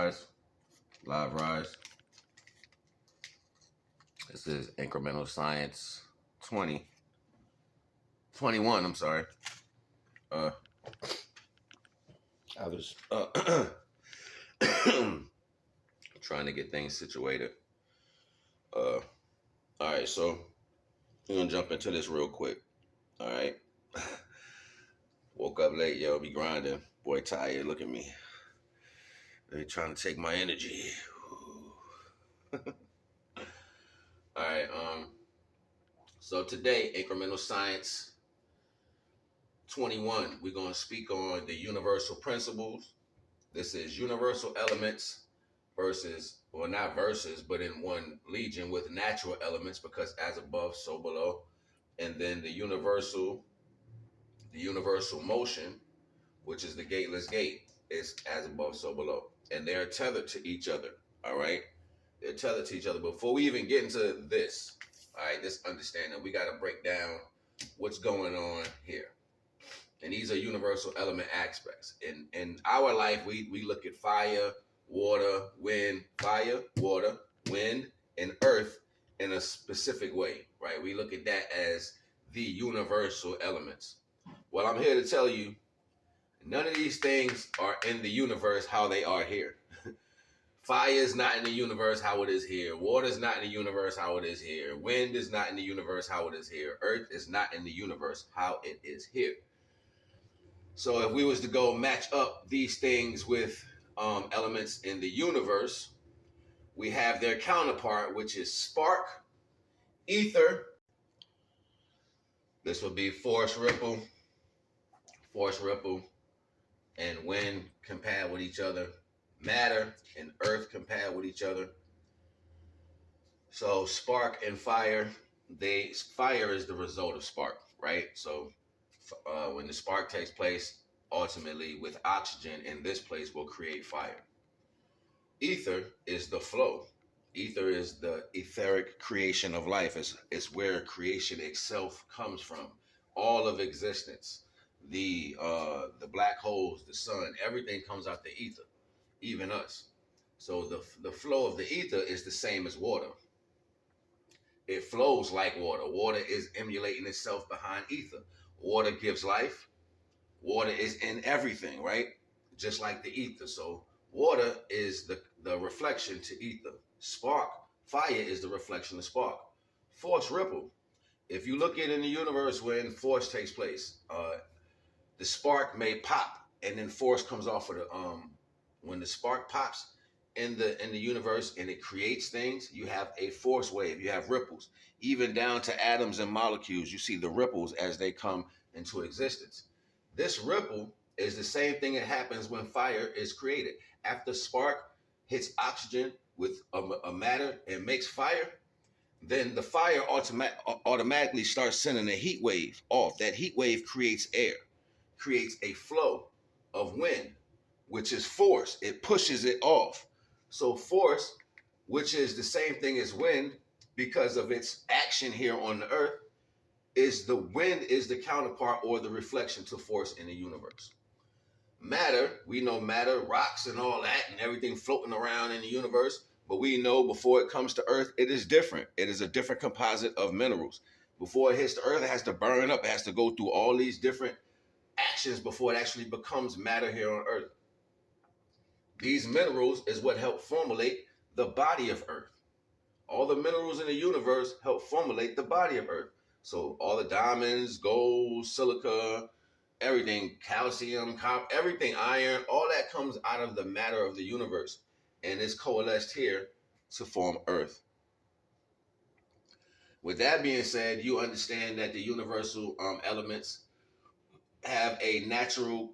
rise, live rise. This is Incremental Science 21. I'm sorry. I was trying to get things situated. All right, so we're gonna jump into this real quick. All right. Woke up late, yo, be grinding. Boy, tired. Look at me. They trying to take my energy. All right. So today, Incremental Science 21, we're going to speak on the universal principles. This is universal elements versus, well, not versus, but in one legion with natural elements, because as above, so below. And then the universal motion, which is the gateless gate, is as above, so below. And they're tethered to each other. All right. They're tethered to each other. Before we even get into this, all right, this understanding, we got to break down what's going on here. And these are universal element aspects. In our life, we look at fire, water, wind, and earth in a specific way, right? We look at that as the universal elements. Well, I'm here to tell you, none of these things are in the universe how they are here. Fire is not in the universe how it is here. Water is not in the universe how it is here. Wind is not in the universe how it is here. Earth is not in the universe how it is here. So if we was to go match up these things with elements in the universe, we have their counterpart, which is spark, ether. This would be force ripple, and wind compared with each other. Matter and earth compared with each other. So spark and fire, fire is the result of spark, right? So when the spark takes place, ultimately with oxygen in this place will create fire. Ether is the flow. Ether is the etheric creation of life. It's where creation itself comes from. All of existence, the black holes, the sun, everything comes out the ether. Even us. So the flow of the ether is the same as water. It flows like water. Water is emulating itself behind ether. Water gives life. Water is in everything, right? Just like the ether. So water is the reflection to ether. Spark, fire is the reflection of spark. Force ripple. If you look at in the universe when force takes place, the spark may pop and then force comes off of the when the spark pops in the universe and it creates things, you have a force wave, you have ripples. Even down to atoms and molecules, you see the ripples as they come into existence. This ripple is the same thing that happens when fire is created. After spark hits oxygen with a matter and makes fire, then the fire automatically starts sending a heat wave off. That heat wave creates air, creates a flow of wind, which is force. It pushes it off. So force, which is the same thing as wind because of its action here on the earth, is the wind is the counterpart or the reflection to force in the universe. Matter, we know matter, rocks and all that and everything floating around in the universe, but we know before it comes to earth, it is different. It is a different composite of minerals. Before it hits the earth, it has to burn up. It has to go through all these different actions before it actually becomes matter here on earth. These minerals is what help formulate the body of Earth. All the minerals in the universe help formulate the body of Earth. So all the diamonds, gold, silica, everything, calcium, copper, everything, iron, all that comes out of the matter of the universe and is coalesced here to form Earth. With that being said, you understand that the universal elements have a natural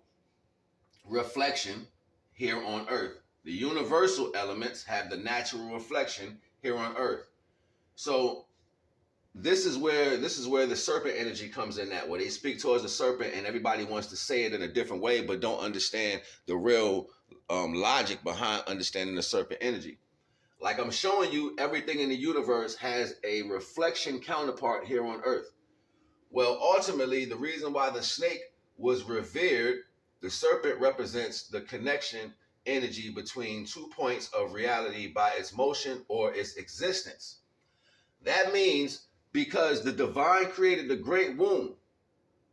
reflection here on earth. The universal elements have the natural reflection here on earth. So this is where the serpent energy comes in that way. They speak towards the serpent and everybody wants to say it in a different way, but don't understand the real logic behind understanding the serpent energy. Like I'm showing you, everything in the universe has a reflection counterpart here on earth. Well, ultimately, the reason why the snake was revered, the serpent represents the connection energy between 2 points of reality by its motion or its existence. That means because the divine created the great womb,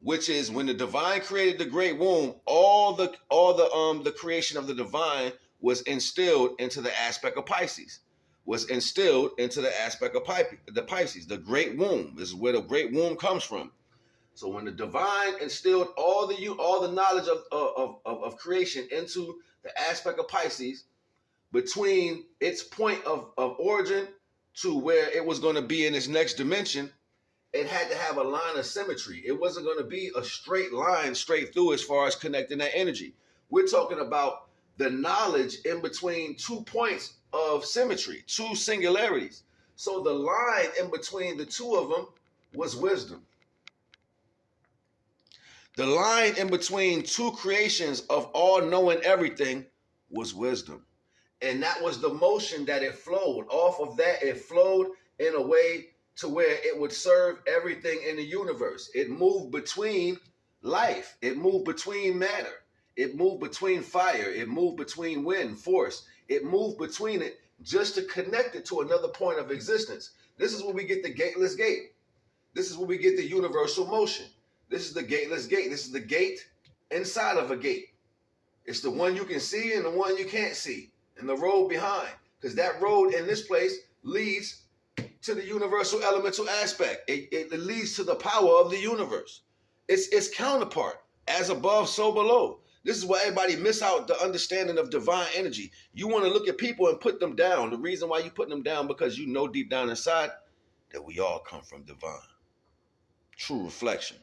which is when the divine created the great womb, all the creation of the divine was instilled into the aspect of Pisces. Was instilled into the aspect of the Pisces. The great womb is where the great womb comes from. So when the divine instilled all the knowledge of creation into the aspect of Pisces, between its point of origin to where it was going to be in its next dimension, it had to have a line of symmetry. It wasn't going to be a straight line straight through as far as connecting that energy. We're talking about the knowledge in between 2 points of symmetry, 2 singularities. So the line in between the 2 of them was wisdom. The line in between 2 creations of all knowing everything was wisdom. And that was the motion that it flowed. Off of that, it flowed in a way to where it would serve everything in the universe. It moved between life. It moved between matter. It moved between fire. It moved between wind, force. It moved between it just to connect it to another point of existence. This is where we get the gateless gate. This is where we get the universal motion. This is the gateless gate. This is the gate inside of a gate. It's the one you can see and the one you can't see, and the road behind. Because that road in this place leads to the universal elemental aspect. It leads to the power of the universe. It's counterpart. As above, so below. This is why everybody miss out the understanding of divine energy. You want to look at people and put them down. The reason why you put them down, because you know deep down inside that we all come from divine. True reflection.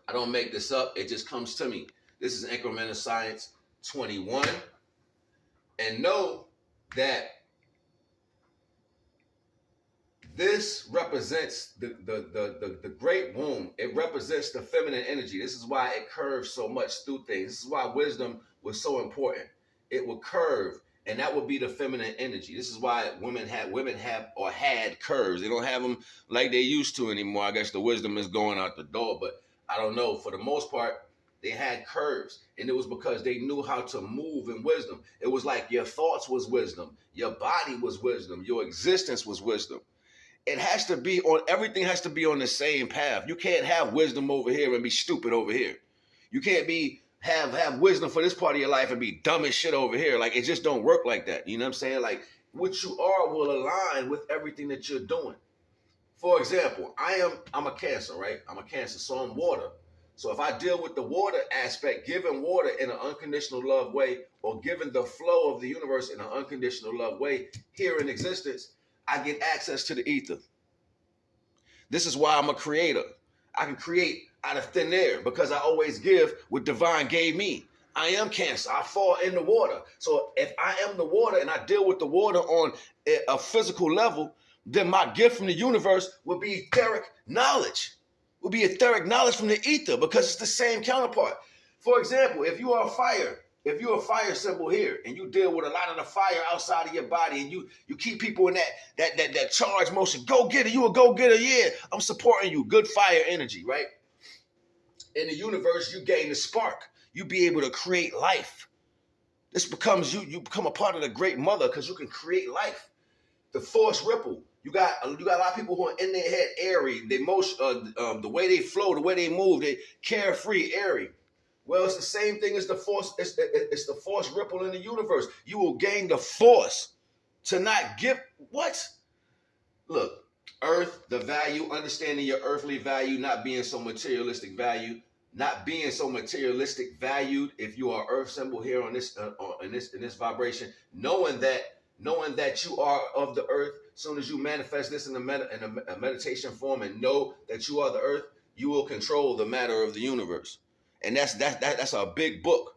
I don't make this up. It just comes to me. This is Incremental Science 21. And know that this represents the great womb. It represents the feminine energy. This is why it curves so much through things. This is why wisdom was so important. It will curve, and that would be the feminine energy. This is why women had curves. They don't have them like they used to anymore. I guess the wisdom is going out the door, but I don't know. For the most part, they had curves, and it was because they knew how to move in wisdom. It was like your thoughts was wisdom, your body was wisdom, your existence was wisdom. It has to be on, everything has to be on the same path. You can't have wisdom over here and be stupid over here. You can't have wisdom for this part of your life and be dumb as shit over here. Like, it just don't work like that. You know what I'm saying? Like, what you are will align with everything that you're doing. For example, I'm a Cancer, right? I'm a Cancer, so I'm water. So if I deal with the water aspect, giving water in an unconditional love way, or giving the flow of the universe in an unconditional love way here in existence, I get access to the ether. This is why I'm a creator. I can create out of thin air because I always give what divine gave me. I am Cancer. I fall in the water. So if I am the water and I deal with the water on a physical level, then my gift from the universe will be etheric knowledge. Will be etheric knowledge from the ether because it's the same counterpart. For example, if you are a fire symbol here and you deal with a lot of the fire outside of your body and you keep people in that charge motion, go get it, you a go getter, yeah, I'm supporting you, good fire energy, right? In the universe, you gain the spark. You be able to create life. This becomes you become a part of the great mother because you can create life. The force ripple. You got a lot of people who are in their head airy. They the way they flow, the way they move, they carefree, airy. Well, it's the same thing as the force. It's the force ripple in the universe. You will gain the force to not give what? Look, earth, the value, understanding your earthly value, not being so materialistic value, not being so materialistic valued. If you are earth symbol here on this in this vibration, knowing that you are of the earth. As soon as you manifest this in a meditation form and know that you are the earth, you will control the matter of the universe. And that's a big book.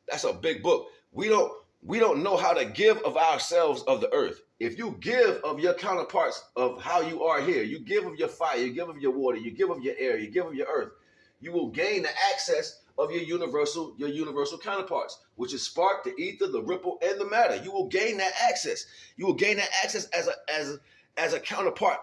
That's a big book. We don't know how to give of ourselves of the earth. If you give of your counterparts of how you are here, you give of your fire, you give of your water, you give of your air, you give of your earth, you will gain the access of your universal counterparts, which is spark, the ether, the ripple, and the matter. You will gain that access. You will gain that access as a counterpart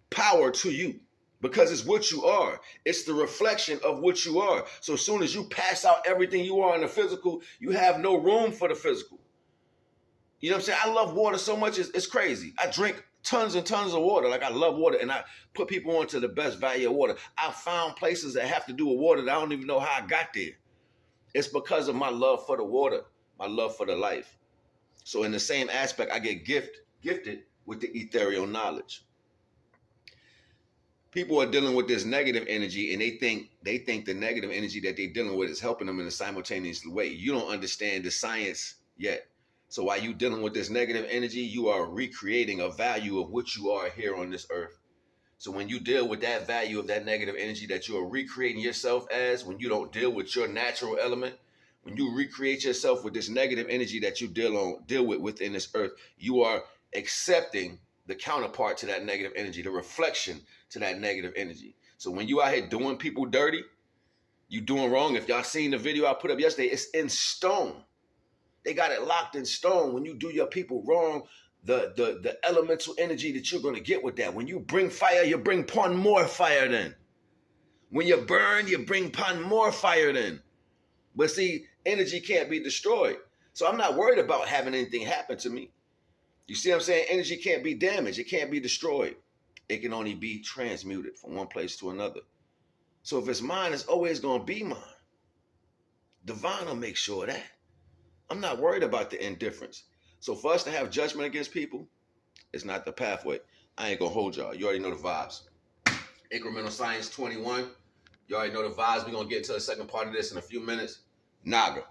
power to you, because it's what you are. It's the reflection of what you are. So as soon as you pass out everything you are in the physical, you have no room for the physical. You know what I'm saying? I love water so much, it's crazy. I drink tons and tons of water. Like, I love water, and I put people onto the best value of water. I found places that have to do with water that I don't even know how I got there. It's because of my love for the water, my love for the life. So in the same aspect, I get gifted with the ethereal knowledge. People are dealing with this negative energy, and they think the negative energy that they're dealing with is helping them in a simultaneous way. You don't understand the science yet. So while you're dealing with this negative energy, you are recreating a value of what you are here on this earth. So when you deal with that value of that negative energy that you are recreating yourself as, when you don't deal with your natural element, when you recreate yourself with this negative energy that you deal with within this earth, you are accepting the counterpart to that negative energy, the reflection to that negative energy. So when you out here doing people dirty, you doing wrong. If y'all seen the video I put up yesterday, it's in stone. They got it locked in stone. When you do your people wrong, the elemental energy that you're going to get with that. When you bring fire, you bring upon more fire then. When you burn, you bring upon more fire then. But see, energy can't be destroyed. So I'm not worried about having anything happen to me. You see what I'm saying? Energy can't be damaged. It can't be destroyed. It can only be transmuted from one place to another. So if it's mine, it's always going to be mine. Divine will make sure of that. I'm not worried about the indifference. So for us to have judgment against people, it's not the pathway. I ain't going to hold y'all. You already know the vibes. Incremental Science 21. You already know the vibes. We're going to get into the second part of this in a few minutes. Naga.